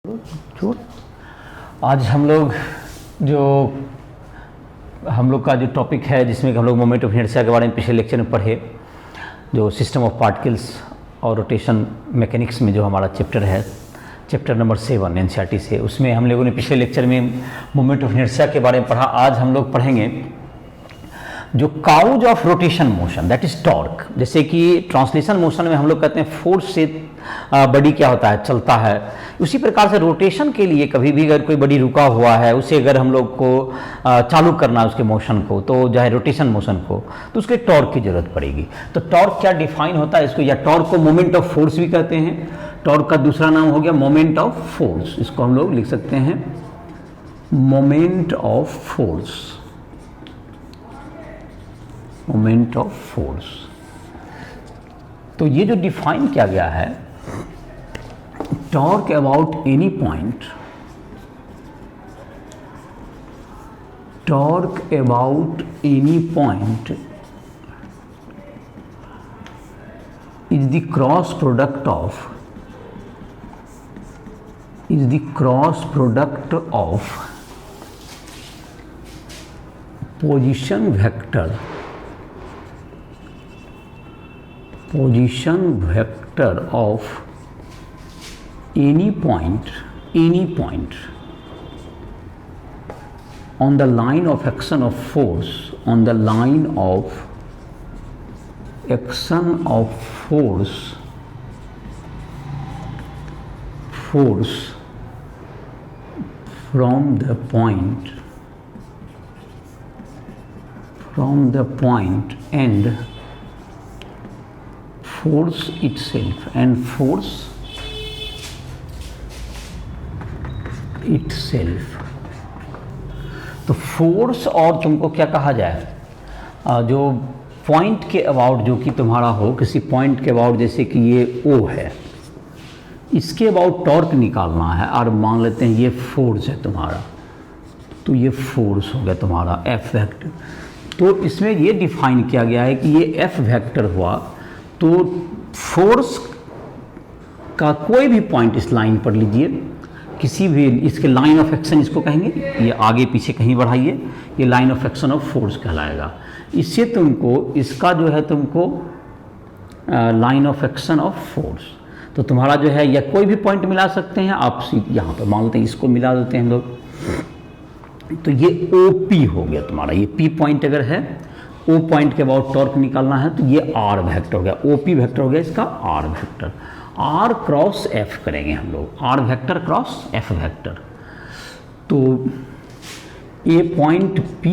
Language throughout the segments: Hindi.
छूट। आज हम लोग का जो टॉपिक है जिसमें हम लोग मोमेंट ऑफ इनर्शिया के बारे में पिछले लेक्चर में पढ़े, जो सिस्टम ऑफ पार्टिकल्स और रोटेशन मैकेनिक्स में जो हमारा चैप्टर है, चैप्टर नंबर 7 एनसीईआरटी से, उसमें हम लोगों ने पिछले लेक्चर में मोमेंट ऑफ इनर्शिया के बारे में पढ़ा। आज हम लोग पढ़ेंगे जो cause of rotation motion, that is torque. जैसे कि ट्रांसलेशन मोशन में हम लोग कहते हैं फोर्स से बॉडी क्या होता है, चलता है, उसी प्रकार से रोटेशन के लिए कभी भी अगर कोई बॉडी रुका हुआ है, उसे अगर हम लोग को चालू करना है उसके मोशन को, तो जो है रोटेशन मोशन को, तो उसके टॉर्क की जरूरत पड़ेगी। तो टॉर्क क्या डिफाइन होता है इसको, या टॉर्क को मोमेंट ऑफ फोर्स भी कहते हैं। टॉर्क का दूसरा नाम हो गया मोमेंट ऑफ फोर्स, इसको हम लोग लिख सकते हैं moment of force, moment of force. तो ये जो डिफाइन किया गया है, torque about any point, torque about any point is the cross product of, is the cross product of position vector of any point on the line of action of force, on the line of action of force from the point and force itself, तो फोर्स और तुमको क्या कहा जाए, जो पॉइंट के अबाउट जो कि तुम्हारा हो, किसी पॉइंट के अबाउट, जैसे कि ये O है, इसके अबाउट टॉर्क निकालना है, और मान लेते हैं ये फोर्स है तुम्हारा, तो ये फोर्स हो गया तुम्हारा F वेक्टर। तो इसमें ये डिफाइन किया गया है कि ये F वेक्टर हुआ, तो फोर्स का कोई भी पॉइंट इस लाइन पर लीजिए, किसी भी, इसके लाइन ऑफ एक्शन इसको कहेंगे, ये आगे पीछे कहीं बढ़ाइए, ये line of action of force कहलाएगा। इससे तुमको, इसका जो है तुमको line of action of force, तो तुम्हारा जो है, या कोई भी पॉइंट मिला सकते हैं आप, यहाँ पर मान लेते हैं, इसको मिला देते हैं हम लोग, तो ये OP हो गया तुम्हारा। ये P पॉइंट अगर है, O पॉइंट के अबाउट टॉर्क निकालना है, तो ये R वेक्टर हो गया, OP वेक्टर हो गया इसका R vector. R cross F करेंगे हम लोग, R vector cross F vector. तो A point P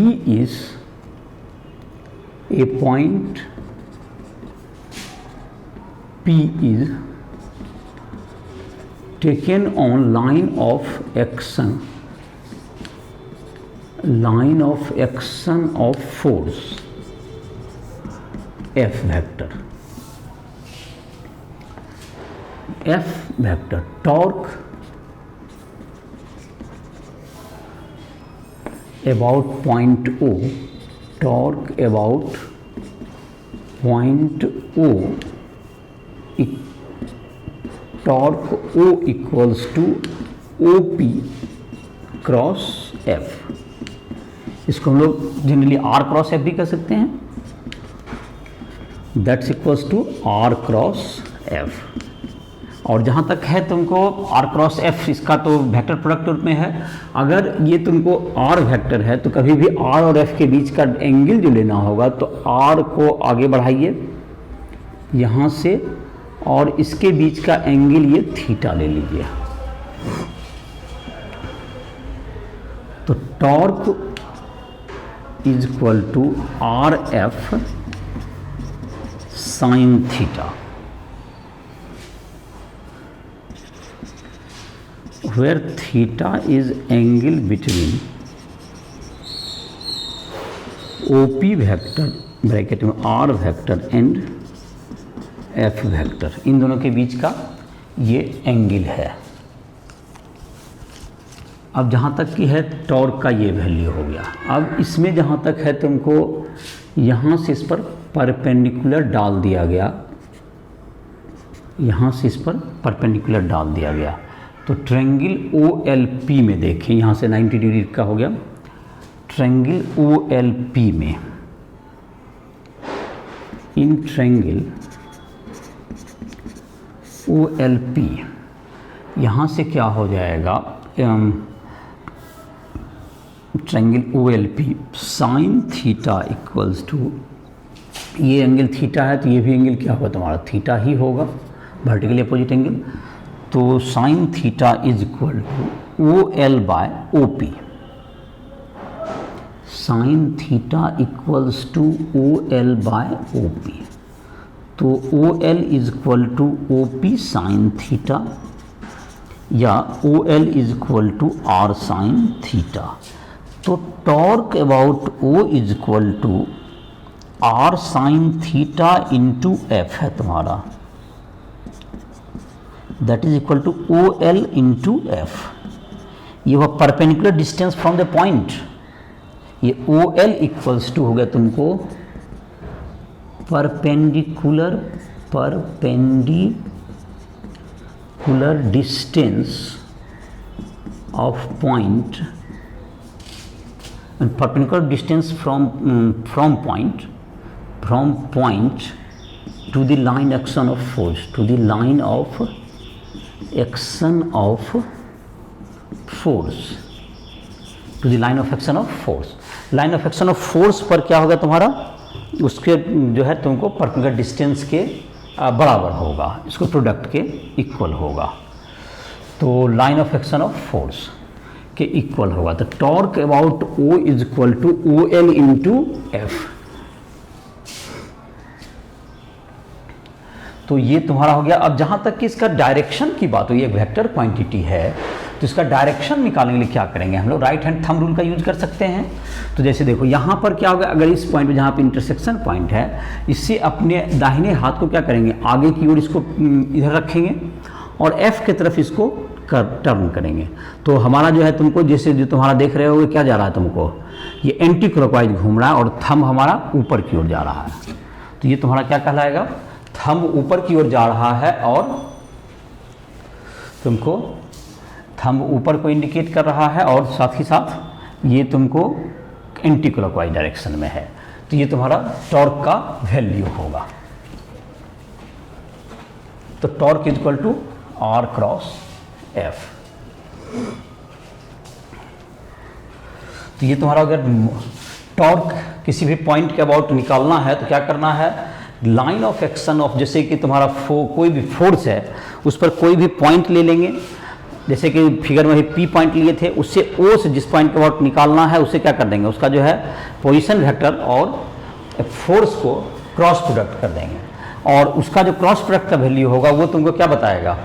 is taken on line of action of force F vector, torque about point O, torque O equals to OP cross F। इसको हम लोग जनरली R क्रॉस F भी कह सकते हैं, that's equals to R cross F। और जहाँ तक है तुमको R क्रॉस F, इसका तो वेक्टर प्रोडक्ट रूप में है। अगर ये तुमको R वेक्टर है, तो कभी भी R और F के बीच का एंगल जो लेना होगा, तो R को आगे बढ़ाइए यहाँ से, और इसके बीच का एंगल ये थीटा ले लीजिए। तो torque is equal to RF sine theta, where theta is angle between OP vector bracket में R vector and F vector, इन दोनों के बीच का ये एंगल है। अब जहाँ तक की है टॉर्क का ये वैल्यू हो गया। अब इसमें जहाँ तक है तुमको यहाँ से इस पर परपेंडिकुलर डाल दिया गया, यहाँ से इस पर परपेंडिकुलर डाल दिया गया। तो ट्रायंगल OLP में देखें, यहाँ से 90 डिग्री का हो गया, ट्रायंगल OLP में, इन ट्रायंगल OLP यहाँ से क्या हो जाएगा, triangle OLP sine theta equals to, ये एंगल थीटा है तो ये भी एंगल क्या होगा तुम्हारा, थीटा ही होगा, वर्टिकली अपोजिट एंगल। तो sine theta is equal to OL by OP, sine theta equals to OL by OP। तो OL is equal to OP sine theta, या OL is equal to R sine theta. तो torque about O is equal to R sine theta into F है तुम्हारा, that is equal to OL into F। ये वह perpendicular distance from the point, ये OL इक्वल्स टू हो गया तुमको perpendicular distance of point, and perpendicular distance from point to the line action of force, to the line of action of force, to the line of action of force। line of action of force पर क्या होगा तुम्हारा, उसके जो है तुमको पर्टिकुलर डिस्टेंस के बराबर होगा, इसको प्रोडक्ट के इक्वल होगा। तो line of action of force के इक्वल होगा। तो torque about O is equal to OL into F। तो ये तुम्हारा हो गया। अब जहां तक कि इसका डायरेक्शन की बात हुई, एक वेक्टर क्वांटिटी है, तो इसका डायरेक्शन निकालने के लिए क्या करेंगे हम लोग, राइट हैंड थंब रूल का यूज कर सकते हैं। तो जैसे देखो यहाँ पर क्या होगा, अगर इस पॉइंट पे जहाँ पे इंटरसेक्शन पॉइंट है, इससे अपने दाहिने हाथ को क्या करेंगे, आगे की ओर इसको इधर रखेंगे और F की तरफ इसको टर्न करेंगे। तो हमारा जो है तुमको, जैसे जो तुम्हारा देख रहे हो क्या जा रहा है तुमको, ये एंटी क्लॉकवाइज घूम रहा है और थंब हमारा ऊपर की ओर जा रहा है। तो ये तुम्हारा क्या कहलाएगा, थंब ऊपर की ओर जा रहा है और तुमको थंब ऊपर को इंडिकेट कर रहा है और साथ ही साथ ये तुमको एंटी क्लॉकवाइज डायरेक्शन में है। तो ये तुम्हारा टॉर्क का वैल्यू होगा। तो torque is equal to R cross F। तो ये तुम्हारा अगर टॉर्क किसी भी पॉइंट के अबाउट निकालना है तो क्या करना है, लाइन ऑफ एक्शन ऑफ, जैसे कि तुम्हारा कोई भी फोर्स है उस पर कोई भी पॉइंट ले लेंगे, जैसे कि फिगर में ही P पॉइंट लिए थे, उससे O से जिस पॉइंट के अबाउट निकालना है उसे क्या कर देंगे, उसका जो है पोजीशन वेक्टर और फोर्स को क्रॉस प्रोडक्ट कर देंगे और उसका जो क्रॉस प्रोडक्ट का वैल्यू होगा वो तुमको क्या बताएगा,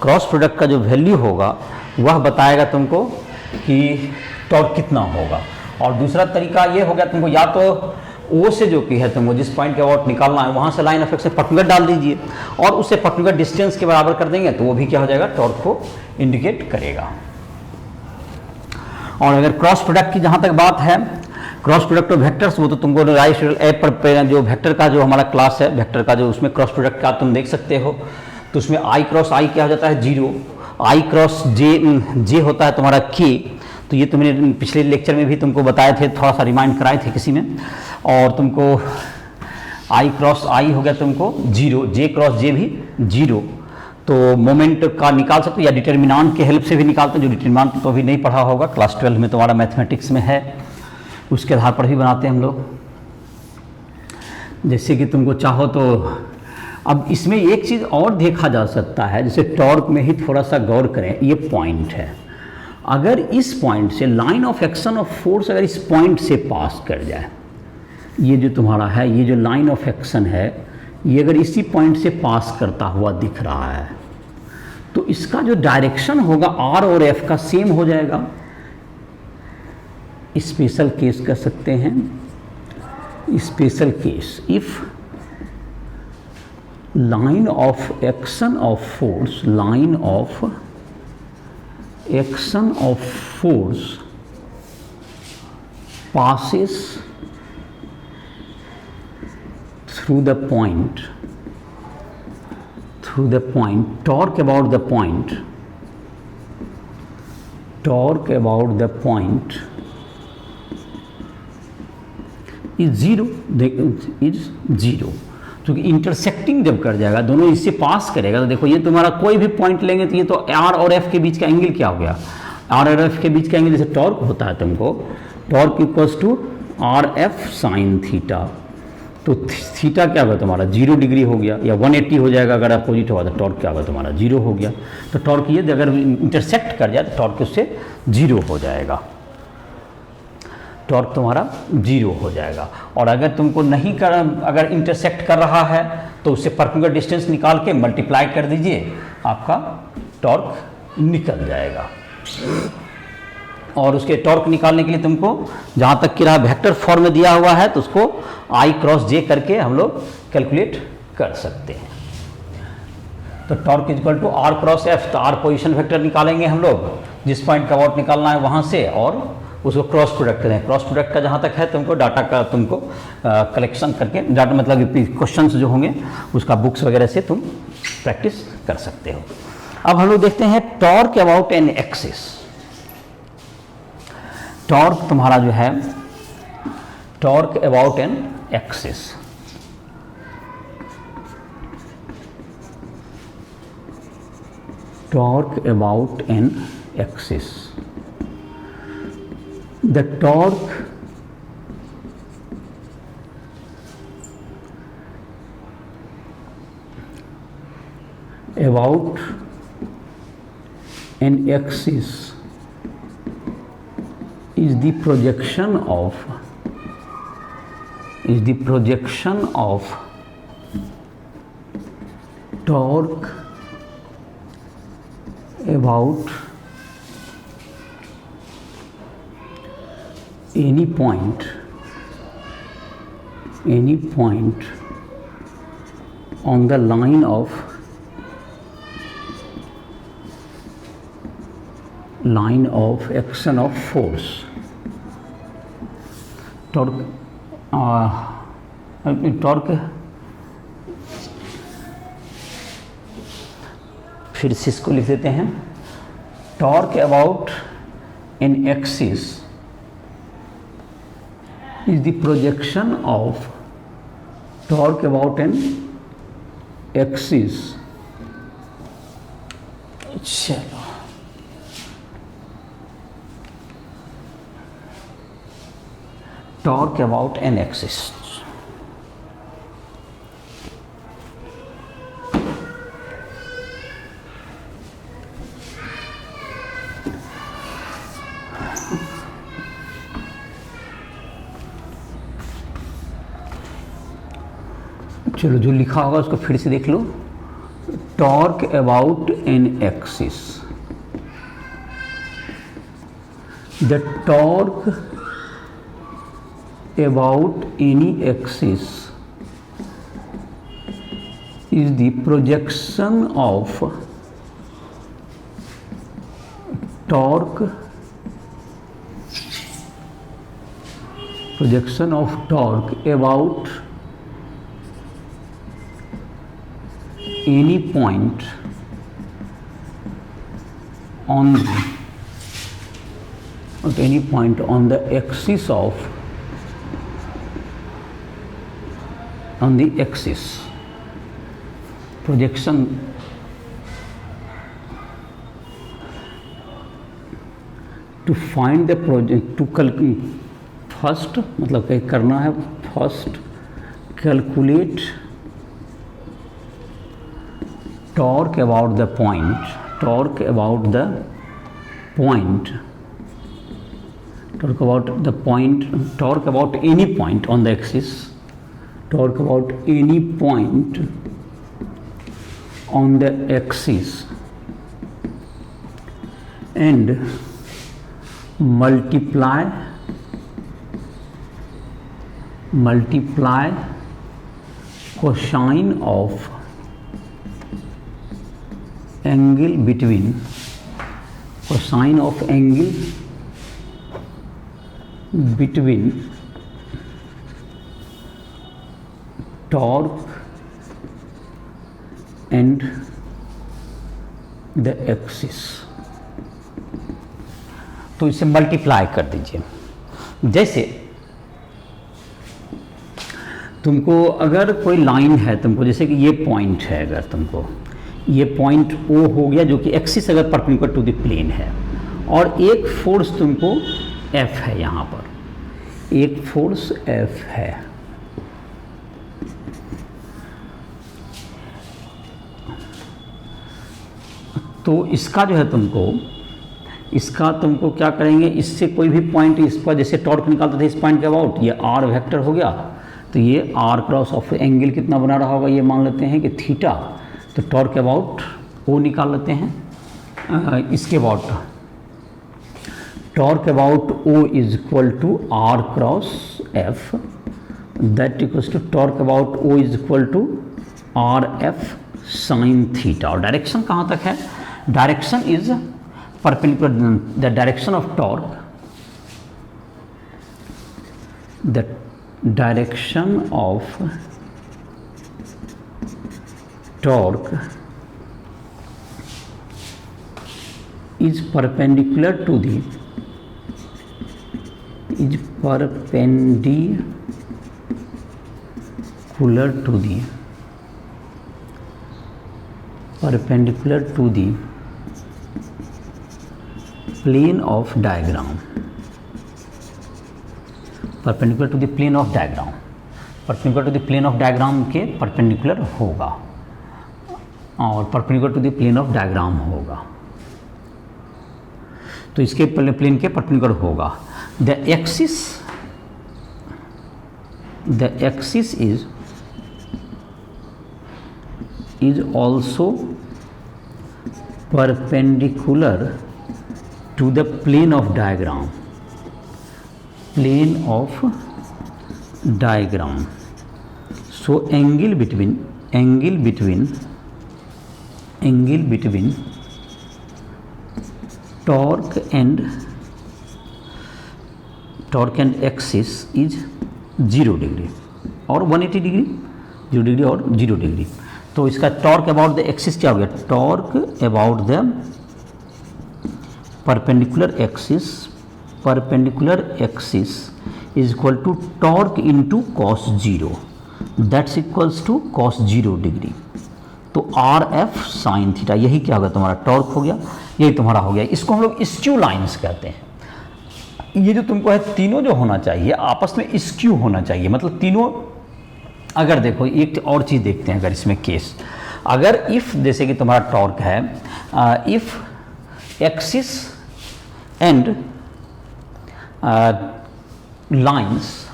क्रॉस प्रोडक्ट का जो वैल्यू होगा वह बताएगा तुमको कि टॉर्क कितना होगा। और दूसरा तरीका ये हो गया, तुमको या तो O से जो कि है तुमको जिस पॉइंट के अबाउट निकालना है वहाँ से लाइन ऑफ एक्शन पर्टिकुलर डाल दीजिए और उससे पर्टिकुलर डिस्टेंस के बराबर कर देंगे तो वो भी क्या हो जाएगा, टॉर्क को इंडिकेट करेगा। और अगर क्रॉस प्रोडक्ट की जहाँ तक बात है, क्रॉस प्रोडक्ट ऑफ वेक्टर्स, वो तो तुमको राइट ऐप पर जो वेक्टर का जो हमारा क्लास है, वेक्टर का जो उसमें क्रॉस प्रोडक्ट का तुम देख सकते हो। तो उसमें I क्रॉस I क्या हो जाता है 0, I क्रॉस J होता है तुम्हारा K। तो ये तुमने पिछले लेक्चर में भी तुमको बताए थे, थोड़ा सा रिमाइंड कराए थे किसी में। और तुमको I क्रॉस I हो गया तुमको 0, J क्रॉस J भी 0। तो मोमेंट का निकाल सकते हो या डिटर्मिनांट के हेल्प से भी निकालते हैं, जो डिटर्मिनांट तो अभी नहीं पढ़ा होगा, क्लास 12 में तुम्हारा मैथमेटिक्स में है, उसके आधार पर भी बनाते हैं हम लोग। जैसे कि तुमको चाहो तो अब इसमें एक चीज़ और देखा जा सकता है, जैसे टॉर्क में ही थोड़ा सा गौर करें, ये पॉइंट है, अगर इस पॉइंट से line of action of force अगर इस पॉइंट से पास कर जाए, ये जो तुम्हारा है, ये जो लाइन ऑफ एक्शन है, ये अगर इसी पॉइंट से पास करता हुआ दिख रहा है तो इसका जो डायरेक्शन होगा R और F का सेम हो जाएगा। स्पेशल केस कर सकते हैं, special case, if line of action of force, line of action of force passes through the point, torque about the point torque about the point is zero, is zero, क्योंकि इंटरसेक्टिंग जब कर जाएगा, दोनों इससे पास करेगा, तो देखो ये तुम्हारा कोई भी पॉइंट लेंगे तो ये तो आर और एफ के बीच का एंगल क्या हो गया, आर और एफ के बीच का एंगल जैसे टॉर्क होता है तुमको, torque equals to R F sine theta, तो थीटा क्या होगा तुम्हारा 0 डिग्री हो गया, या 180 हो जाएगा अगर अपोजिट होगा, तो टॉर्क क्या होगा तुम्हारा 0 हो गया। तो टॉर्क ये अगर इंटरसेक्ट कर जाए तो टॉर्क उससे 0 हो जाएगा, टॉर्क तुम्हारा 0 हो जाएगा। और अगर तुमको नहीं कर, अगर इंटरसेक्ट कर रहा है तो उससे परपेंडिकुलर डिस्टेंस निकाल के मल्टीप्लाई कर दीजिए, आपका टॉर्क निकल जाएगा। और उसके टॉर्क निकालने के लिए तुमको जहाँ तक कि रहा वेक्टर फॉर्म में दिया हुआ है तो उसको I क्रॉस J करके हम लोग कैलकुलेट कर सकते हैं। तो torque equal to R cross F, तो R पोजीशन वेक्टर निकालेंगे हम लोग, जिस पॉइंट का अबाउट निकालना है वहाँ से, और उसको क्रॉस प्रोडक्ट करें। क्रॉस प्रोडक्ट का जहाँ तक है तुमको डाटा का तुमको कलेक्शन करके, डाटा मतलब क्वेश्चंस जो होंगे उसका बुक्स वगैरह से तुम प्रैक्टिस कर सकते हो। अब हम लोग देखते हैं torque about an axis. Torque तुम्हारा जो है, torque about an axis, torque about an axis, the torque about an axis is the projection of torque about any point on the line of action of force। Torque फिर से इसको लिख देते हैं, torque about an axis is the projection of, torque about an axis, चलो torque about an axis। चलो जो लिखा होगा उसको फिर से देख लो, torque about an axis, the torque about any axis is the projection of torque about any point on the axis of, on the axis, projection to find the project, to first मतलब क्या करना है, first calculate torque about the point, torque about any point on the axis, torque about any point on the axis, and multiply cosine of angle between, cosine of angle between torque and the axis। तो इसे मल्टीप्लाई कर दीजिए। जैसे तुमको अगर कोई लाइन है, तुमको जैसे कि ये पॉइंट है, अगर तुमको ये पॉइंट O हो गया जो कि एक्सिस अगर परपेंडिकुलर टू द प्लेन है, और एक फोर्स तुमको F है, यहाँ पर एक फोर्स F है, तो इसका जो है तुमको क्या करेंगे, इससे कोई भी पॉइंट, इसका जैसे टॉर्क निकालते थे इस पॉइंट के अबाउट, ये R वेक्टर हो गया, तो ये R क्रॉस ऑफ एंगल कितना बना रहा होगा, ये मान लेते हैं कि थीटा, तो टॉर्क अबाउट O निकाल लेते हैं। इसके about torque about O is equal to R cross F, that equals to torque about O is equal to RF sine theta. और डायरेक्शन कहाँ तक है, direction is perpendicular, the direction of torque, the direction of torque is perpendicular to the plane of diagram, perpendicular to the plane of diagram, perpendicular to the plane of diagram के perpendicular होगा, और perpendicular to the plane of diagram होगा, तो इसके प्लेन के परपेंडिकुलर होगा। The axis is also perpendicular to the plane of diagram, so angle between torque and axis is 0 degree और 180 डिग्री, 0 डिग्री और 0 डिग्री। तो इसका टॉर्क अबाउट द एक्सिस क्या हो गया, torque about the perpendicular axis is equal to torque into cos 0, that's equals to cos 0 degree. तो RF साइन थीटा, यही क्या होगा, तुम्हारा टॉर्क हो गया, यही तुम्हारा हो गया। इसको हम लोग स्क्यू लाइंस कहते हैं। ये जो तुमको है, तीनों जो होना चाहिए आपस में स्क्यू होना चाहिए, मतलब तीनों। अगर देखो एक और चीज़ देखते हैं, अगर इसमें केस, अगर इफ़ जैसे कि तुम्हारा टॉर्क है, if axis and lines,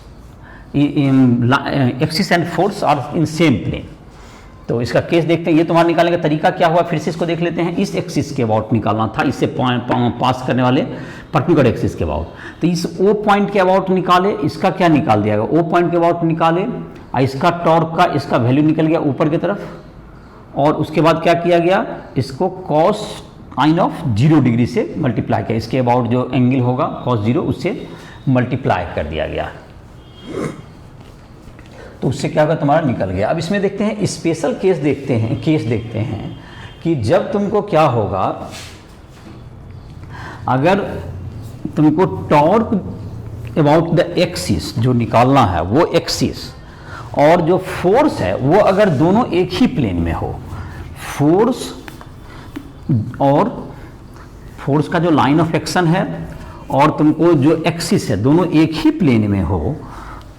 axis and force are in same plane, तो इसका केस देखते हैं। ये तुम्हारा निकालने का तरीका क्या हुआ, फिर से इसको देख लेते हैं। इस एक्सिस के अबाउट निकालना था, इससे पास करने वाले परपेंडिकुलर एक्सिस के अबाउट, तो इस O पॉइंट के अबाउट निकाले, इसका क्या निकाल दिया गया, O पॉइंट के अबाउट निकाले, इसका टॉर्क का इसका वैल्यू निकल गया ऊपर की तरफ, और उसके बाद क्या किया गया, इसको cos साइन ऑफ 0 डिग्री से मल्टीप्लाई किया, इसके अबाउट जो एंगल होगा cos 0 उससे मल्टीप्लाई कर दिया गया, तो उससे क्या होगा, तुम्हारा निकल गया। अब इसमें देखते हैं स्पेशल केस देखते हैं कि जब तुमको क्या होगा, अगर तुमको टॉर्क अबाउट द एक्सिस जो निकालना है, वो एक्सिस और जो फोर्स है वो अगर दोनों एक ही प्लेन में हो, फोर्स का जो लाइन ऑफ एक्शन है और तुमको जो एक्सिस है दोनों एक ही प्लेन में हो,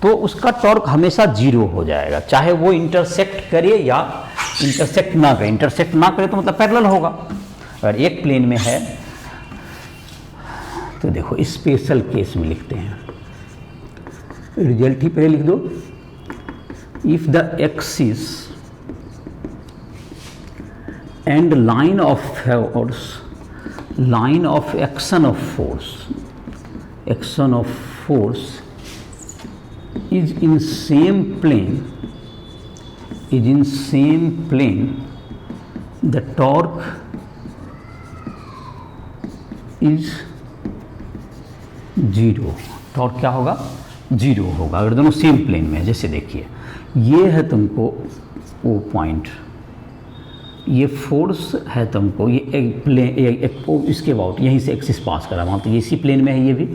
तो उसका टॉर्क हमेशा 0 हो जाएगा, चाहे वो इंटरसेक्ट करे या इंटरसेक्ट ना करे। इंटरसेक्ट ना करे तो मतलब पैरेलल होगा। अगर एक प्लेन में है तो देखो स्पेशल केस में लिखते हैं, रिजल्ट ही पहले लिख दो। If the axis and line of action of force is in same plane, the torque is 0। Torque क्या होगा, 0 होगा अगर दोनों सेम प्लेन में है। जैसे देखिए ये है तुमको O पॉइंट, ये फोर्स है तुमको, ये एक प्लेन इसके अबाउट यहीं से एक्सिस पास करा वहाँ, तो ये इसी प्लेन में है ये भी,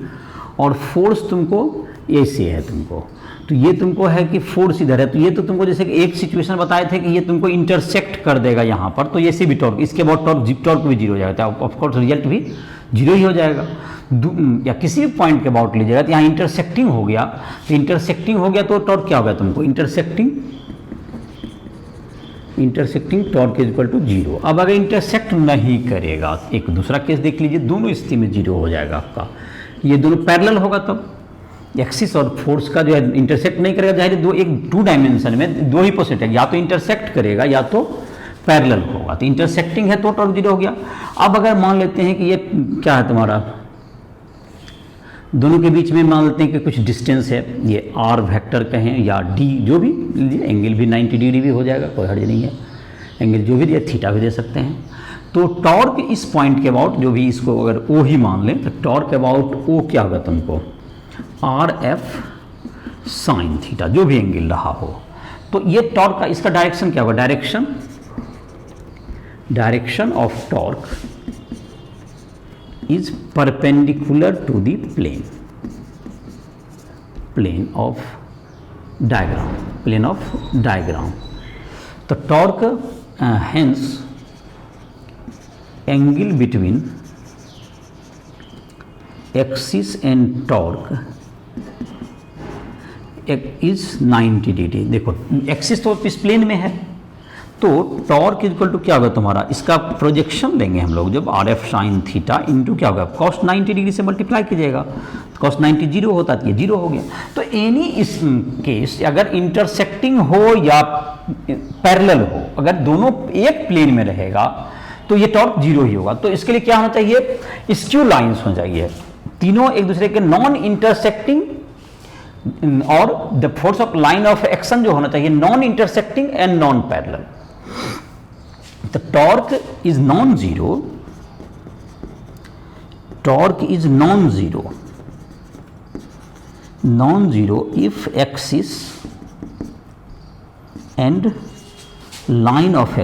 और फोर्स तुमको ऐसे है तुमको, तो ये तुमको है कि फोर्स इधर है, तो ये तो तुमको जैसे कि एक सिचुएशन बताए थे कि ये तुमको इंटरसेक्ट कर देगा यहाँ पर, तो ये से भी टॉर्क, इसके बाद टॉर्क भी जीरो हो जाएगा, ऑफकोर्स रिजल्ट भी जीरो ही हो जाएगा। या किसी भी पॉइंट के अबाउट लीजिएगा तो यहाँ इंटरसेक्टिंग हो गया, तो इंटरसेक्टिंग हो गया तो टॉर्क क्या हो गया तुमको, intersecting torque is equal to zero. अब अगर इंटरसेक्ट नहीं करेगा, एक दूसरा केस देख लीजिए, दोनों स्थिति में जीरो हो जाएगा आपका, ये दोनों पैरेलल होगा, तब एक्सिस और फोर्स का जो है इंटरसेक्ट नहीं करेगा, जाहिर है एक 2 डायमेंशन में 2 ही पॉसिबिलिटी है, या तो इंटरसेक्ट करेगा या तो पैरेलल होगा, तो इंटरसेक्टिंग है तो टॉर्क जीरो हो गया। अब अगर मान लेते हैं कि ये क्या है तुम्हारा, दोनों के बीच में मान लेते हैं कि कुछ डिस्टेंस है, ये आर वेक्टर कहें या डी जो भी, एंगल भी 90 डिग्री भी हो जाएगा, कोई हर्ज नहीं है, एंगल जो भी दिया थीटा भी दे सकते हैं। तो टॉर्क इस पॉइंट के अबाउट, जो भी इसको अगर ओ ही मान लें, तो टॉर्क अबाउट ओ क्या होगा तुमको, आर एफ साइन थीटा, जो भी एंगल रहा हो। तो ये टॉर्क का, इसका डायरेक्शन क्या होगा, direction of torque is perpendicular to the plane of diagram. The torque hence angle between axis and torque is 90 degree. देखो एक्सिस तो इस प्लेन में है, तो टॉर्क इक्वल टू क्या होगा तुम्हारा, इसका प्रोजेक्शन लेंगे हम लोग, जब are F sine theta into क्या होगा, कॉस 90 डिग्री से मल्टीप्लाई कीजिएगा, कॉस 90 जीरो होता है, ये जीरो हो गया। तो एनी इस केस अगर इंटरसेक्टिंग हो या पैरेलल हो, अगर दोनों एक प्लेन में रहेगा तो ये टॉर्क जीरो ही होगा। तो इसके लिए क्या होना चाहिए, स्क्यू लाइन्स होना चाहिए, तीनों एक दूसरे के नॉन इंटरसेक्टिंग, और the force of line of action जो होना चाहिए non intersecting and non parallel. The torque is non-zero. Torque is non-zero if axis and line of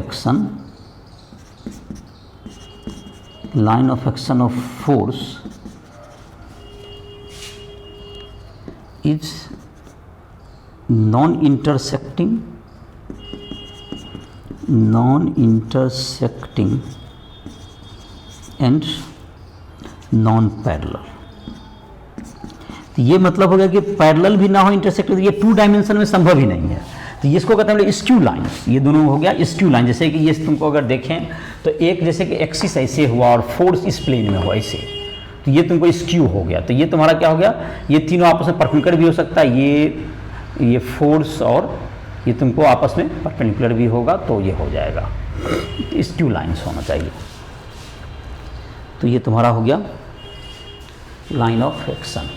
action of force is non-intersecting and non parallel. तो ये मतलब हो गया कि पैरेलल भी ना हो, इंटरसेक्ट, ये 2 डायमेंशन में संभव ही नहीं है, तो इसको कहते हैं स्क्यू लाइन्स। ये दोनों हो गया स्क्यू लाइन, जैसे कि ये तुमको अगर देखें तो एक जैसे कि एक्सिस ऐसे हुआ और फोर्स इस प्लेन में हुआ ऐसे, तो ये तुमको स्क्यू हो गया, तो ये तुम्हारा क्या हो गया, ये तीनों आपस में परपेंडिकुलर भी हो सकता है, ये फोर्स और ये तुमको आपस में परपेंडिकुलर भी होगा, तो ये हो जाएगा, स्क्यू लाइन्स होना चाहिए। तो ये तुम्हारा हो गया लाइन ऑफ एक्शन।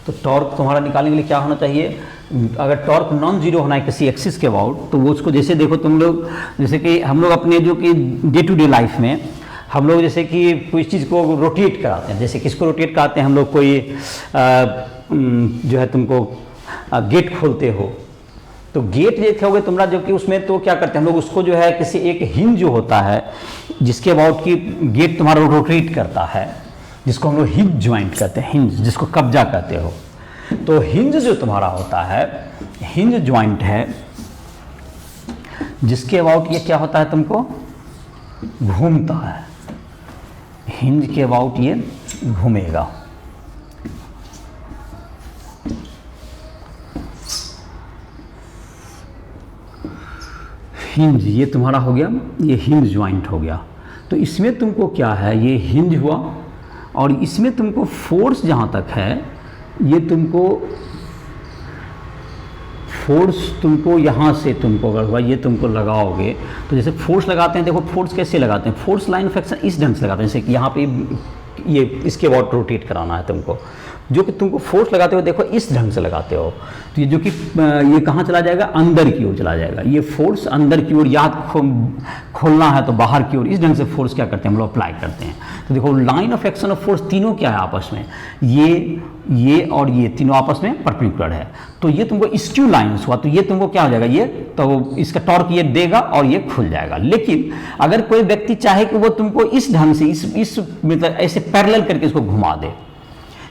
तो टॉर्क तुम्हारा निकालने के लिए क्या होना चाहिए, अगर टॉर्क नॉन जीरो होना है किसी एक्सिस के अबाउट, तो वो उसको जैसे देखो तुम लोग, जैसे कि हम लोग अपने जो कि डे टू डे लाइफ में हम लोग जैसे कि कोई चीज़ को रोटेट कराते हैं, जैसे किसको रोटेट कराते हैं हम लोग, कोई जो है तुमको गेट खोलते हो, तो गेट देखोगे तुम्हारा जो कि उसमें तो क्या करते हैं हम लोग, उसको जो है किसी एक हिंज जो होता है जिसके अबाउट की गेट तुम्हारा रोटेट करता है, जिसको हम लोग हिंज ज्वाइंट कहते हैं, हिंज जिसको कब्जा कहते हो। तो हिंज जो तुम्हारा होता है, हिंज ज्वाइंट है, जिसके अबाउट ये क्या होता है तुमको घूमता है, हिंज के अबाउट ये घूमेगा। हिंज ये तुम्हारा हो गया, ये हिंज ज्वाइंट हो गया। तो इसमें तुमको क्या है, ये हिंज हुआ और इसमें तुमको फोर्स जहाँ तक है, ये तुमको फोर्स तुमको यहाँ से तुमको अगर हुआ ये तुमको लगाओगे, तो जैसे फोर्स लगाते हैं, देखो फोर्स कैसे लगाते हैं, फोर्स लाइन ऑफ एक्शन इस ढंग से लगाते हैं, जैसे कि यहाँ पे ये इसके अबाउट रोटेट कराना है तुमको, जो कि तुमको फोर्स लगाते हो देखो इस ढंग से लगाते हो, तो ये जो कि ये कहाँ चला जाएगा, अंदर की ओर चला जाएगा। ये फोर्स अंदर की ओर, या खोलना है तो बाहर की ओर, इस ढंग से फोर्स क्या करते हैं हम लोग अप्लाई करते हैं। तो देखो line of action of force तीनों क्या है आपस में, ये और ये तीनों आपस में परपेंडिकुलर है। तो ये तुमको स्क्यू लाइन्स हुआ, तो ये तुमको क्या हो जाएगा, ये तो इसका टॉर्क ये देगा और ये खुल जाएगा। लेकिन अगर कोई व्यक्ति चाहे कि वो तुमको इस ढंग से इस मतलब ऐसे पैरेलल करके इसको घुमा दे,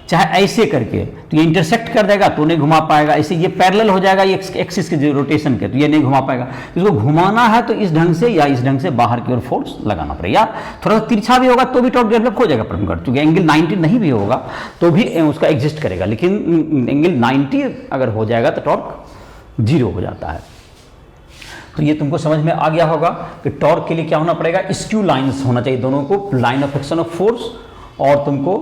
चाहे ऐसे करके, तो ये इंटरसेक्ट कर देगा तो नहीं घुमा पाएगा। ऐसे ये पैरेलल हो जाएगा ये एक्सिस के जो रोटेशन के, तो ये नहीं घुमा पाएगा। इसको घुमाना है तो इस ढंग से या इस ढंग से बाहर की ओर फोर्स लगाना पड़ेगा, या थोड़ा सा तिरछा भी होगा तो भी टॉर्क डेवलप हो जाएगा परपेंडिकुलर, क्योंकि एंगल 90 नहीं भी होगा तो भी उसका एग्जिस्ट करेगा। लेकिन एंगल 90 अगर हो जाएगा तो टॉर्क 0 हो जाता है। तो ये तुमको समझ में आ गया होगा कि टॉर्क के लिए क्या होना पड़ेगा, स्क्यू लाइन्स होना चाहिए दोनों को, line of action of force और तुमको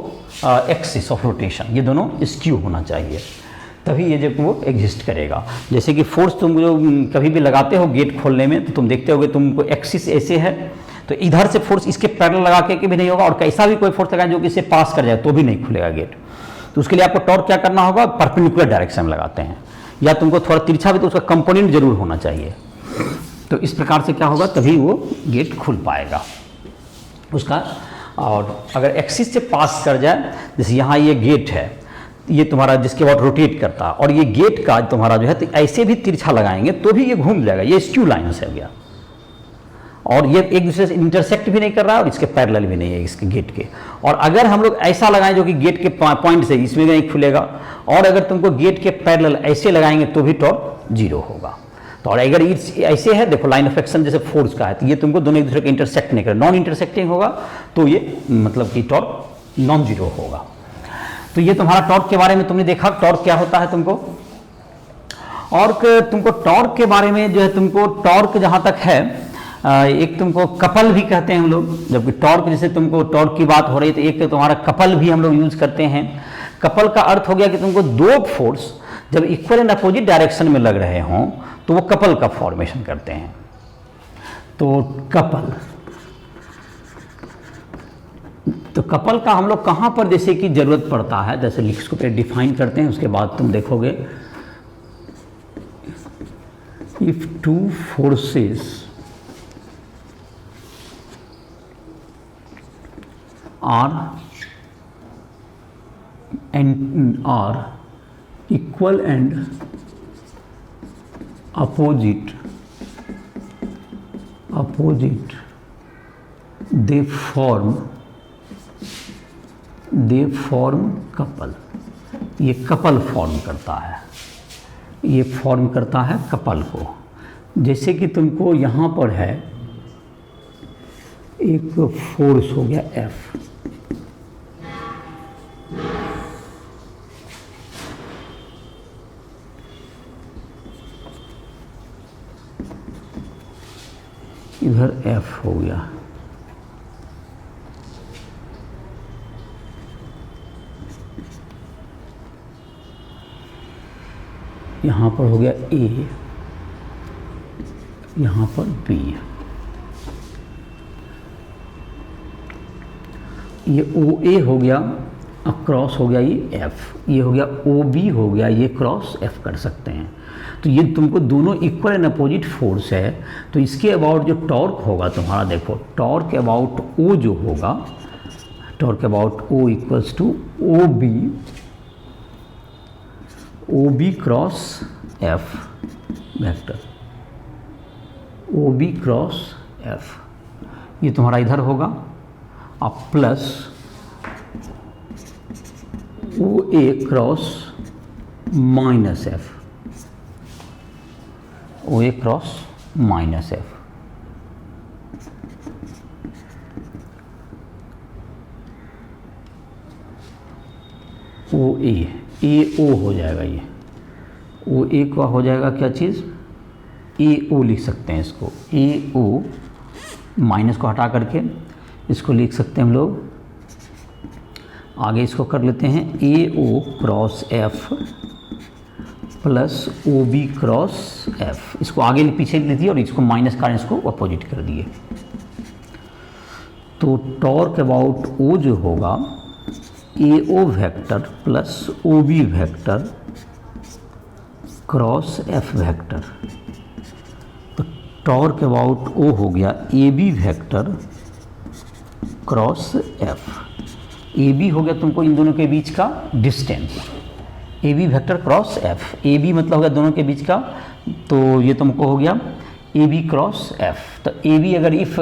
एक्सिस ऑफ रोटेशन, ये दोनों स्क्यू होना चाहिए, तभी ये जब वो एग्जिस्ट करेगा। जैसे कि फोर्स तुम जो कभी भी लगाते हो गेट खोलने में, तो तुम देखते होगे तुमको एक्सिस ऐसे है, तो इधर से फोर्स इसके पैरेलल लगा के भी नहीं होगा, और कैसा भी कोई फोर्स लगाए जो कि इसे पास कर जाए तो भी नहीं खुलेगा गेट। तो उसके लिए आपको टॉर्क क्या करना होगा, परपेंडिकुलर डायरेक्शन में लगाते हैं, या तुमको थोड़ा तिरछा भी तो उसका कंपोनेंट जरूर होना चाहिए। तो इस प्रकार से क्या होगा, तभी वो गेट खुल पाएगा उसका। और अगर एक्सिस से पास कर जाए, जैसे यहाँ ये गेट है, ये तुम्हारा जिसके बाद रोटेट करता है, और ये गेट का तुम्हारा जो है तो ऐसे भी तिरछा लगाएंगे तो भी ये घूम जाएगा, ये स्क्यू लाइन से हो गया, और ये एक दूसरे से इंटरसेक्ट भी नहीं कर रहा है और इसके पैरेलल भी नहीं है इसके गेट के। और अगर हम लोग ऐसा लगाएं जो कि गेट के पॉइंट से, इसमें नहीं खुलेगा, और अगर तुमको गेट के पैरेलल ऐसे लगाएंगे तो भी टॉर्क 0 होगा। तो और अगर ऐसे है, देखो लाइन ऑफ एक्शन जैसे फोर्स का है, तो ये तुमको दोनों एक दूसरे के इंटरसेक्ट नहीं कर, नॉन इंटरसेक्टिंग होगा, तो ये मतलब कि टॉर्क नॉन 0 होगा। तो ये तुम्हारा टॉर्क के बारे में तुमने देखा टॉर्क क्या होता है तुमको। और तुमको टॉर्क के बारे में जो है, तुमको टॉर्क जहाँ तक है, एक तुमको कपल भी कहते हैं हम लोग, जबकि टॉर्क जैसे तुमको टॉर्क की बात हो रही है, तो एक तो तुम्हारा कपल भी हम लोग यूज करते हैं। कपल का अर्थ हो गया कि तुमको दो फोर्स जब इक्वल एंड अपोजिट डायरेक्शन में लग रहे हों तो वो कपल का फॉर्मेशन करते हैं। तो कपल का हम लोग कहाँ पर जैसे कि जरूरत पड़ता है, जैसे इसको पहले डिफाइन करते हैं, उसके बाद तुम देखोगे, if two forces are equal and opposite, they form couple। ये कपल फॉर्म करता है, ये फॉर्म करता है कपल को। जैसे कि तुमको यहाँ पर है एक फोर्स हो गया F, इधर F हो गया, यहाँ पर हो गया A, यहाँ पर B, ये OA हो गया, क्रॉस हो गया ये F, ये हो गया OB हो गया, ये क्रॉस F कर सकते हैं। तो ये तुमको दोनों इक्वल एंड अपोजिट फोर्स है, तो इसके अबाउट जो टॉर्क होगा तुम्हारा, देखो टॉर्क अबाउट O जो होगा, torque about O equals to OB cross F vector, OB cross F, ये तुम्हारा इधर होगा, अब plus OA cross minus F, OA cross minus F, OA AO हो जाएगा, ये OA का हो जाएगा क्या चीज़, AO लिख सकते हैं इसको, AO माइनस को हटा करके इसको लिख सकते हैं हम लोग, आगे इसको कर लेते हैं AO cross F plus OB cross F, इसको आगे पीछे लिख दिए और इसको माइनस का इसको अपोजिट कर दिए। तो टॉर्क अबाउट O जो होगा A O vector plus O B vector cross F vector. तो टॉर्क अबाउट ओ हो गया A B vector cross F. A B हो गया तुमको इन दोनों के बीच का distance, A B vector cross F. A B मतलब हो गया दोनों के बीच का, तो ये तुमको हो गया ए बी क्रॉस एफ। तो ए बी अगर if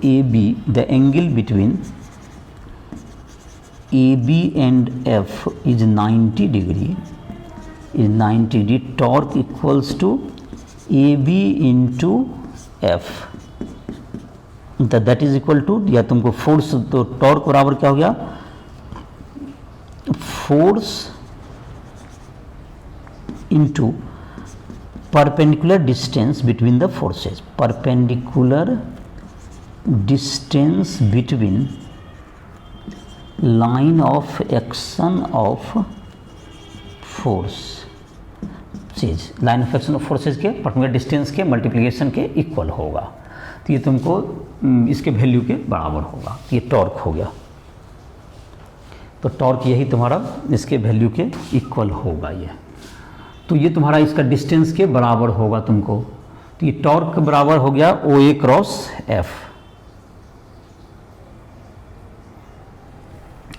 A B the angle between A B and F is 90 degree, is 90 degree, torque equals to A B into F, that is equal to, या तुमको फोर्स, तो टॉर्क बराबर क्या हो गया, force into perpendicular distance between the forces, perpendicular distance between line of action of force चीज, line of action of forces के पर्टिकुलर डिस्टेंस के मल्टीप्लिकेशन के इक्वल होगा। तो ये तुमको इसके वैल्यू के बराबर होगा। ये टॉर्क हो गया, तो टॉर्क यही तुम्हारा इसके वैल्यू के इक्वल होगा ये। तो ये तुम्हारा इसका डिस्टेंस के बराबर होगा तुमको। तो ये टॉर्क बराबर हो गया O A cross F,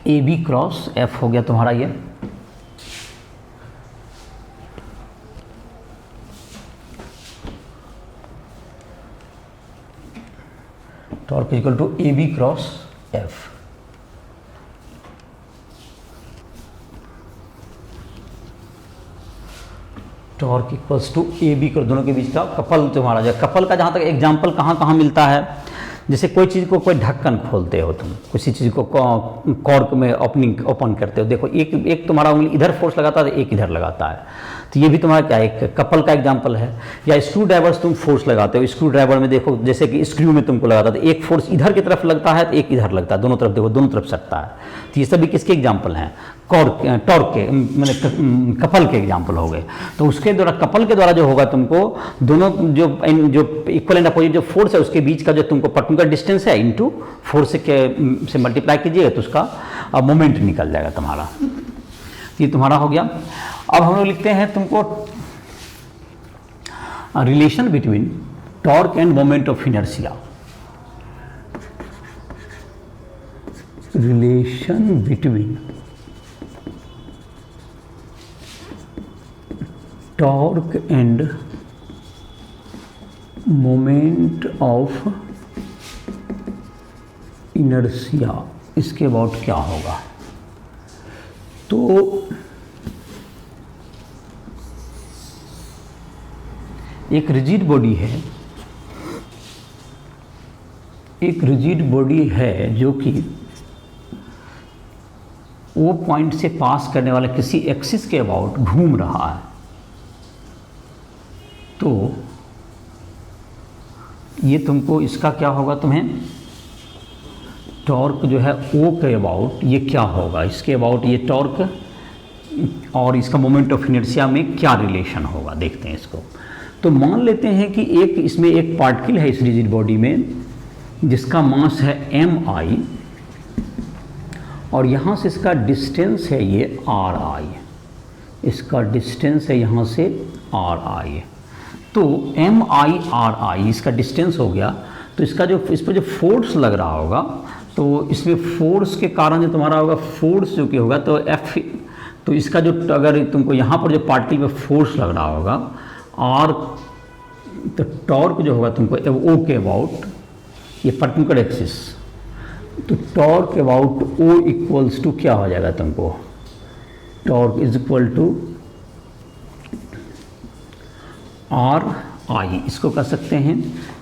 A B cross F हो गया तुम्हारा ये। Torque equal to A B cross F. Torque equals to A B कर, दोनों के बीच का कपल तुम्हारा जो कपल का, जहाँ तक एग्जाम्पल कहाँ कहाँ मिलता है, जैसे कोई चीज़ को कोई ढक्कन खोलते हो तुम, किसी चीज़ को कॉर्क में ओपन करते हो, देखो एक तुम्हारा उंगली इधर फोर्स लगाता है, एक इधर लगाता है, तो ये भी तुम्हारा क्या एक कपल का एग्जांपल है। या स्क्रू ड्राइवर तुम फोर्स लगाते हो, स्क्रू ड्राइवर में देखो जैसे कि स्क्रू में तुमको लगाता है तो एक फोर्स इधर की तरफ लगता है तो एक इधर लगता है, दोनों तरफ देखो दोनों तरफ सटता है। तो ये सभी किसके एग्जाम्पल हैं, टॉर्क के, मतलब कपल के एग्जाम्पल हो गए। तो उसके द्वारा कपल के द्वारा जो होगा तुमको दोनों जो इक्वल एंड अपोजिट जो फोर्स है उसके बीच का जो तुमको पर्टिकुलर डिस्टेंस है इनटू फोर्स से मल्टीप्लाई कीजिएगा तो उसका मोमेंट निकल जाएगा तुम्हारा। ये तुम्हारा हो गया। अब हम लोग लिखते हैं तुमको relation between torque end moment of inertia. Relation between torque end moment of inertia, इसके अबाउट क्या होगा। तो एक रिजिड बॉडी है, एक रिजिड बॉडी है जो कि वो पॉइंट से पास करने वाला किसी एक्सिस के अबाउट घूम रहा है। तो ये तुमको इसका क्या होगा, तुम्हें टॉर्क जो है ओ के अबाउट ये क्या होगा, इसके अबाउट ये टॉर्क और इसका मोमेंट ऑफ इनर्शिया में क्या रिलेशन होगा, देखते हैं इसको। तो मान लेते हैं कि एक इसमें एक पार्टिकल है इस रिजिड बॉडी में जिसका मास है mi और यहाँ से इसका डिस्टेंस है ये ri, इसका डिस्टेंस है यहाँ से ri। तो mi इसका डिस्टेंस हो गया। तो इसका जो इस पर जो फोर्स लग रहा होगा तो इसमें फोर्स के कारण जो तुम्हारा होगा फोर्स जो कि होगा तो F, तो इसका जो अगर तुमको यहाँ पर जो पार्टिकल में फोर्स लग रहा होगा और तो टॉर्क जो होगा तुमको ओ के अबाउट ये पर्टिकुलर एक्सिस, तो torque about O equals to क्या हो जाएगा तुमको, torque is equal to R I, इसको कह सकते हैं।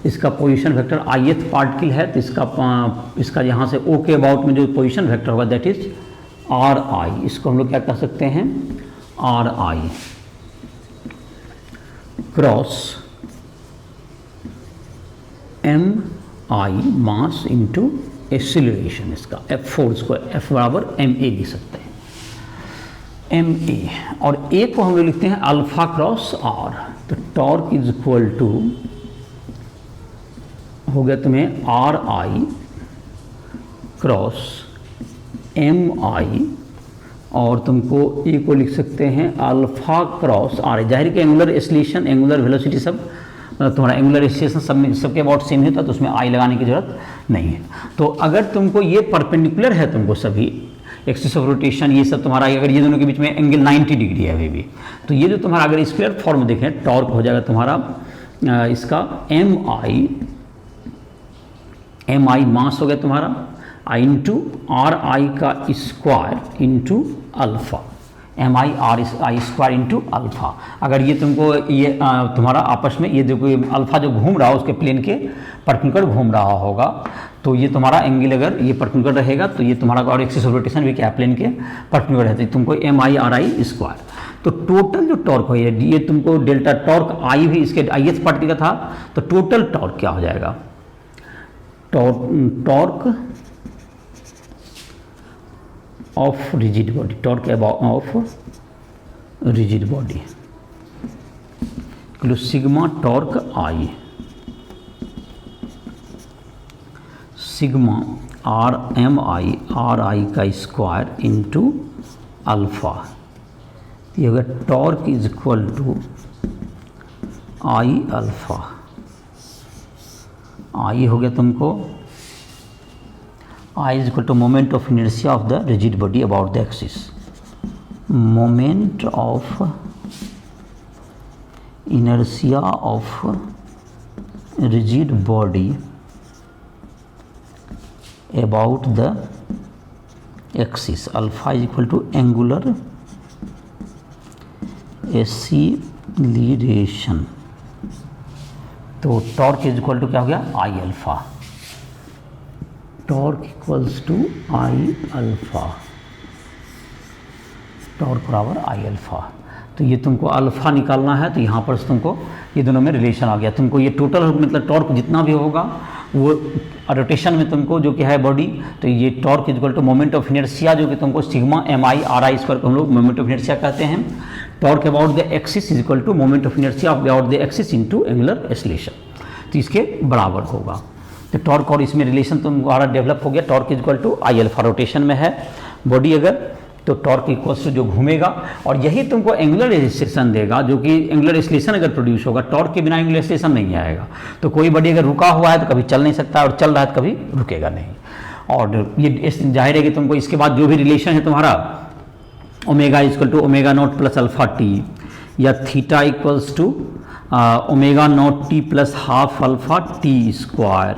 इसका पोजीशन वेक्टर ith पार्टिकल है तो इसका यहाँ से ओ के अबाउट में जो पोजीशन वेक्टर होगा दैट इज आर आई, इसको हम लोग क्या कह सकते हैं R I cross M I mass into acceleration, इसका एफ फोर्स को एफ बराबर एम ए लिख सकते हैं एम ए, और ए को हम लोग लिखते हैं अल्फा क्रॉस आर। तो टॉर्क इज इक्वल टू हो गया तुम्हें आर आई क्रॉस एम आई, और तुमको ए को लिख सकते हैं अल्फा क्रॉस आर आई। जाहिर कि एंगुलर एक्सीलरेशन, एंगुलर वेलोसिटी सब तुम्हारा एंगुलर एक्सीलरेशन सब में सबके अबाउट सेम होता है, तो उसमें आई लगाने की जरूरत नहीं है। तो अगर तुमको ये परपेंडिकुलर है, तुमको सभी एक्सिस ऑफ रोटेशन ये सब तुम्हारा, अगर ये दोनों के बीच में एंगल 90 डिग्री है अभी भी, तो ये जो तुम्हारा अगर स्क्वायर फॉर्म देखें, टॉर्क हो जाएगा तुम्हारा इसका एम आई मास हो गया तुम्हारा आई इंटू आर आई का square into alpha, M I R I square into alpha. अगर ये तुमको ये तुम्हारा आपस में ये जो कोई अल्फा जो घूम रहा हो उसके प्लेन के परपेंडिकुलर घूम रहा होगा, तो ये तुम्हारा एंगल अगर ये परपेंडिकुलर रहेगा तो ये तुम्हारा और एक्सिस ऑफ रोटेशन भी क्या प्लेन के परपेंडिकुलर है, तो तुमको M I R I square. तो टोटल जो टॉर्क हो ये तुमको डेल्टा टॉर्क आई भी इसके ith पार्टिकल का था, तो टोटल टॉर्क क्या हो जाएगा, torque of rigid body, torque of rigid body sigma torque I, sigma R M I R I का स्क्वायर इंटू अल्फा। ये होगा torque is equal to I alpha. I हो गया तुमको I is equal to moment of inertia of the rigid body about the axis, moment of inertia of rigid body about the axis, alpha is equal to angular acceleration। तो टॉर्क इज इक्वल टू क्या हो गया I alpha, torque equals to I alpha, torque बराबर आई अल्फा। तो ये तुमको अल्फा निकालना है, तो यहाँ पर तुमको ये दोनों में रिलेशन आ गया। तुमको ये टोटल मतलब टॉर्क जितना भी होगा वो रोटेशन में तुमको जो कि है बॉडी, तो ये torque is equal to moment of inertia, जो कि तुमको sigma M I R I square को हम लोग मोमेंट ऑफ इनर्शिया कहते हैं। Torque about the axis is equal to moment of inertia about the axis into angular acceleration, तो इसके बराबर होगा। तो टॉर्क और इसमें रिलेशन तुम्हारा डेवलप हो गया, torque is equal to I alpha, rotation में है बॉडी अगर, तो टॉर्क इक्वल्स टू जो घूमेगा, और यही तुमको एंगुलर एक्सीलरेशन देगा, जो कि एंगुलर एक्सीलरेशन अगर प्रोड्यूस होगा, टॉर्क के बिना एंगुलर एक्सीलरेशन नहीं आएगा। तो कोई बॉडी अगर रुका हुआ है तो कभी चल नहीं सकता, और चल रहा है तो कभी रुकेगा नहीं। और ये जाहिर है कि तुमको इसके बाद जो भी रिलेशन है तुम्हारा omega equal to omega nought plus alpha T, या theta equals to omega not T plus half alpha T square,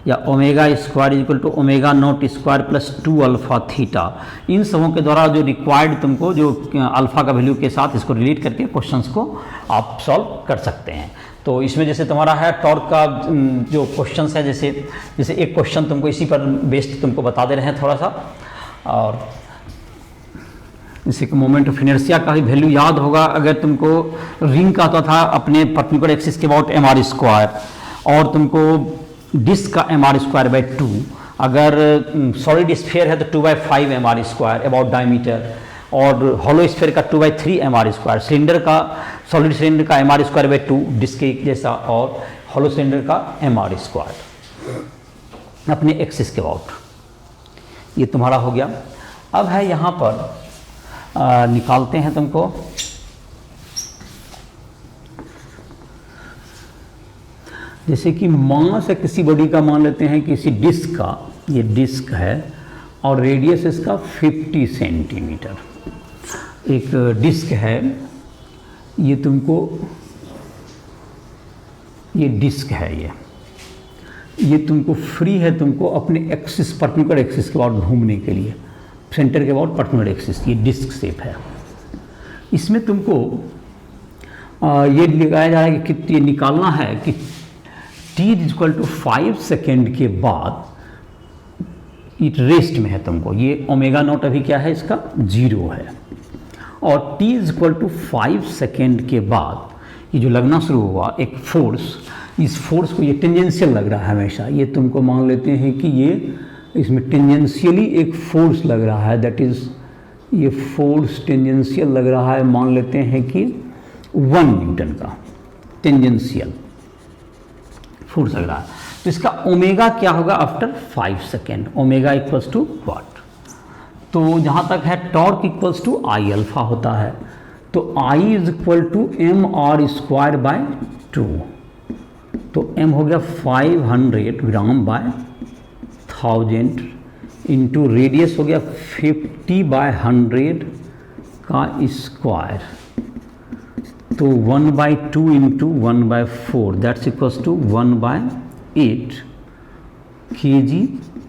या omega square equal to omega nought square plus 2 alpha theta, इन सबों के द्वारा जो रिक्वायर्ड तुमको जो अल्फा का वैल्यू के साथ इसको रिलेट करके क्वेश्चंस को आप सॉल्व कर सकते हैं। तो इसमें जैसे तुम्हारा है टॉर्क का जो क्वेश्चंस है, जैसे एक क्वेश्चन तुमको इसी पर बेस्ड तुमको बता दे रहे हैं थोड़ा सा, और जैसे कि मोमेंट ऑफ इनर्शिया का भी वैल्यू याद होगा। अगर तुमको रिंग का आता था अपने परपेंडिकुलर एक्सिस के अबाउट एम आर स्क्वायर, और तुमको डिस्क का एम आर स्क्वायर बाई 2, अगर सॉलिड स्फीयर है तो 2/5 M R square about diameter, और हॉलो स्फीयर का 2/3 एम आर स्क्वायर, सिलेंडर का सॉलिड सिलेंडर का M R square by 2 disc के जैसा, और हॉलो सिलेंडर का एम आर स्क्वायर अपने एक्सिस के अबाउट। ये तुम्हारा हो गया। अब है यहाँ पर निकालते हैं तुमको जैसे कि मास है किसी बॉडी का, मान लेते हैं किसी डिस्क का, ये डिस्क है और रेडियस इसका 50 सेंटीमीटर, एक डिस्क है, ये तुमको ये डिस्क है, ये तुमको फ्री है तुमको अपने एक्सिस परपेंडिकुलर एक्सिस के अबाउट घूमने के लिए, सेंटर के अबाउट परपेंडिकुलर एक्सिस, ये डिस्क शेप है। इसमें तुमको ये लगाया जा रहा है कि ये निकालना है कि t इक्वल टू 5 सेकेंड के बाद इट रेस्ट में है तुमको, ये ओमेगा नॉट अभी क्या है इसका 0 है, और t इक्वल टू 5 सेकेंड के बाद ये जो लगना शुरू हुआ एक फोर्स, इस फोर्स को ये टेंजेंशियल लग रहा है हमेशा, ये तुमको मान लेते हैं कि ये इसमें टेंजेंशियली एक फोर्स लग रहा है, दैट इज़ ये फोर्स टेंजेंशियल लग रहा है, मान लेते हैं कि 1 न्यूटन का टेंजेंशियल फोर्स लग रहा है। तो इसका ओमेगा क्या होगा after 5 second, omega equals to what. तो जहाँ तक है torque equals to I alpha होता है, तो I is equal to M R square by 2। तो m हो गया 500 ग्राम बाय 1000 इंटू रेडियस हो गया 50/100 का स्क्वायर, तो 1/2 into 1/4 that's equals to 1/8 kg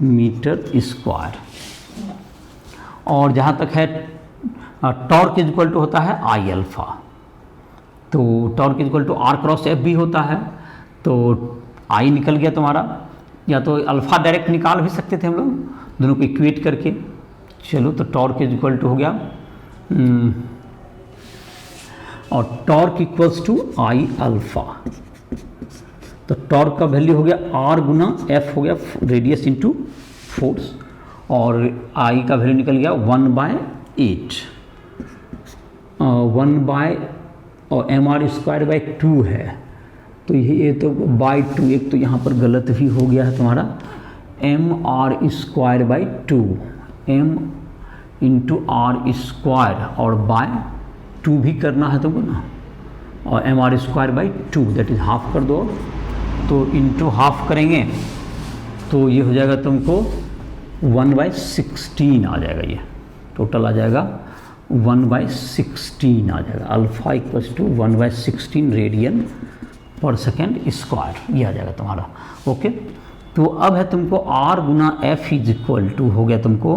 metre square. और जहाँ तक है टॉर्क इज इक्वल टू होता है आई अल्फा, तो torque is equal to R cross F भी होता है। तो आई निकल गया तुम्हारा, या तो अल्फा डायरेक्ट निकाल भी सकते थे हम लोग दोनों को इक्वेट करके। चलो तो टॉर्क इज इक्वल टू हो गया और torque equals to I alpha, तो टॉर्क का वैल्यू हो गया आर गुना एफ हो गया रेडियस इंटू फोर्स, और आई का वैल्यू निकल गया 1/8 और एम आर स्क्वायर बाई 2 है, तो ये तो बाई 2, एक तो यहाँ पर गलत भी हो गया है तुम्हारा, M R square by 2, M into R square और बाय 2 भी करना है तुमको ना, और M R square by 2 that is half कर दो, तो इंटू हाफ करेंगे तो ये हो जाएगा तुमको 1/16 आ जाएगा, ये टोटल आ जाएगा 1/16 आ जाएगा। अल्फा इक्वल्स टू 1/16 रेडियन पर सेकेंड स्क्वायर, ये आ जाएगा तुम्हारा। ओके, तो अब है तुमको आर गुना एफ इज इक्वल टू हो गया तुमको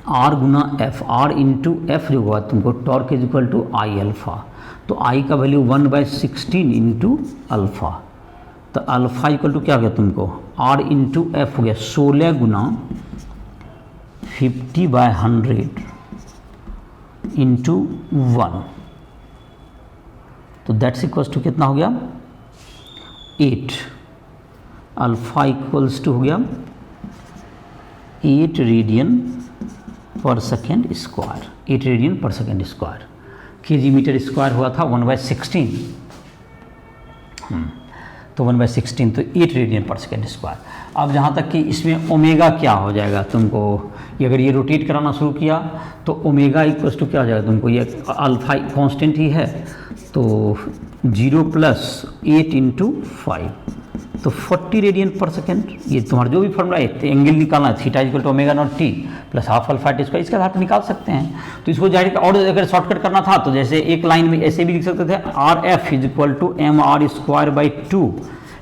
आर गुना एफ, आर इंटू एफ जो हुआ तुमको torque is equal to I alpha, तो आई का वैल्यू 1/16 इंटू अल्फा, तो अल्फा इक्वल टू क्या हो गया तुमको आर इंटू एफ हो गया 16 गुना 50/100 इंटू 1, तो दैट्स इक्वल्स टू कितना हो गया 8। अल्फा इक्वल्स टू हो गया 8 रेडियन पर सेकेंड स्क्वायर, 8 रेडियन पर second square, kg metre square हुआ था 1/16, तो 1/16 तो 8 रेडियन पर सेकेंड स्क्वायर। अब जहाँ तक कि इसमें ओमेगा क्या हो जाएगा तुमको, अगर ये रोटेट कराना शुरू किया तो ओमेगा इक्वल्स टू क्या हो जाएगा तुमको, ये अल्फा कांस्टेंट ही है, तो 0 + 8 इंटू 5, तो 40 रेडियन पर सेकेंड। ये तुम्हारा जो भी फॉर्मूला है, एंगल निकालना है, theta equal to omega not T plus half alpha T square, इसके आधार पर निकाल सकते हैं। तो इसको डायरेक्ट और अगर शॉर्टकट करना था तो जैसे एक लाइन में ऐसे भी लिख सकते थे, R F is equal to M R square by 2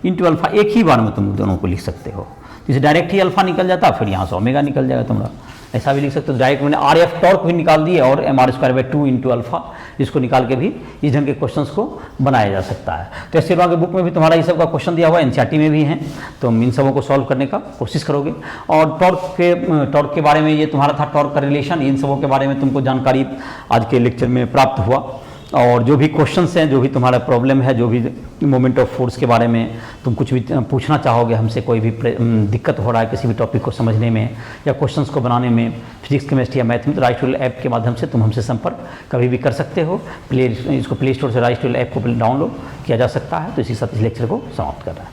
into alpha, एक ही बार में तुम दोनों को लिख सकते हो। जैसे डायरेक्ट ही अल्फा निकल जाता, फिर यहाँ से ओमेगा निकल जाएगा तुम्हारा, ऐसा भी लिख सकते हो। डायरेक्ट मैंने आर एफ टॉर्क भी निकाल दिए और M R square by 2 into alpha, इसको निकाल के भी इस ढंग के क्वेश्चंस को बनाया जा सकता है। तो ऐसे के बुक में भी तुम्हारा ये सब का क्वेश्चन दिया हुआ है, एनसीईआरटी में भी है, तो इन सबों को सॉल्व करने का कोशिश करोगे। और टॉर्क के बारे में ये तुम्हारा था, टॉर्क का रिलेशन, इन सबों के बारे में तुमको जानकारी आज के लेक्चर में प्राप्त हुआ। और जो भी क्वेश्चंस हैं, जो भी तुम्हारा प्रॉब्लम है, जो भी मोमेंट ऑफ फोर्स के बारे में तुम कुछ भी पूछना चाहोगे हमसे, कोई भी दिक्कत हो रहा है किसी भी टॉपिक को समझने में या क्वेश्चंस को बनाने में, फिजिक्स केमिस्ट्री या मैथ में, तो राइस ट्यूटोरियल ऐप के माध्यम से तुम हमसे संपर्क कभी भी कर सकते हो। इसको प्ले स्टोर से राइस ट्यूटोरियल ऐप को डाउनलोड किया जा सकता है। तो इसी साथ इस लेक्चर को समाप्त कर रहा है।